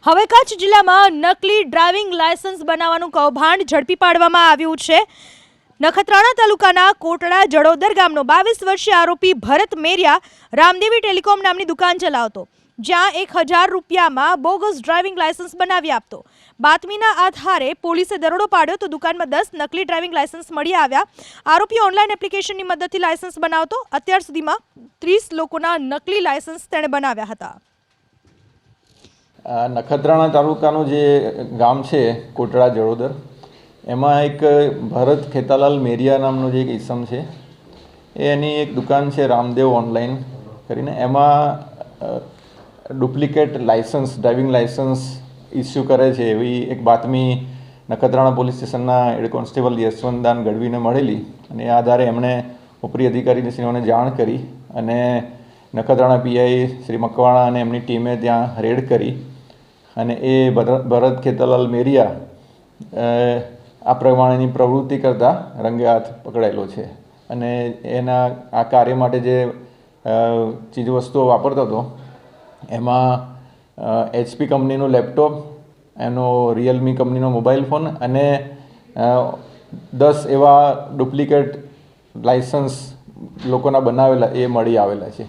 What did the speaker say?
હવે કચ્છ જિલ્લામાં નકલી ડ્રાઇવિંગ લાયસન્સ બનાવવાનું કૌભાંડ ઝડપી પાડવામાં આવ્યું છે। નખત્રાણા તાલુકાના કોટડા જડોદર ગામનો 22 વર્ષીય આરોપી ભરત મેરિયા રામદેવી ટેલિકોમ નામની દુકાન ચલાવતો, જ્યાં 1000 રૂપિયામાં બોગસ ડ્રાઇવિંગ લાયસન્સ બનાવી આપતો। બાતમીના આધારે પોલીસે દરોડો પાડ્યો તો દુકાનમાં 10 નકલી ડ્રાઇવિંગ લાયસન્સ મળી આવ્યા। આરોપી ઓનલાઈન એપ્લિકેશનની મદદથી લાયસન્સ બનાવતો। અત્યાર સુધીમાં 30 લોકોના નકલી લાયસન્સ તેણે બનાવ્યા હતા। નખત્રાણા તાલુકાનું જે ગામ છે કોટડા જડોદર, એમાં એક ભરત ખેતાલાલ મેરિયા નામનો જે એક ઈસમ છે, એની એક દુકાન છે રામદેવ ઓનલાઈન કરીને। એમાં duplicate licence, driving licence issue કરે છે એવી એક બાતમી નખત્રાણા પોલીસ સ્ટેશનના હેડ કોન્સ્ટેબલ યશવંતદાન ગઢવીને મળેલી, અને એ આધારે એમણે ઉપરી અધિકારીશ્રીઓને જાણ કરી અને નખત્રાણા પીઆઈ શ્રી મકવાણા અને એમની ટીમે ત્યાં રેડ કરી અને એ ભરત ખેતાલાલ મેરિયા આ પ્રમાણેની પ્રવૃત્તિ કરતા રંગે હાથ પકડાયેલો છે। અને એના આ કાર્ય માટે જે ચીજવસ્તુઓ વાપરતો હતો એમાં HP કંપનીનું લેપટોપ, એનો રિયલમી કંપનીનો મોબાઈલ ફોન અને 10 એવા ડુપ્લિકેટ લાયસન્સ લોકોના બનાવેલા એ મળી આવેલા છે।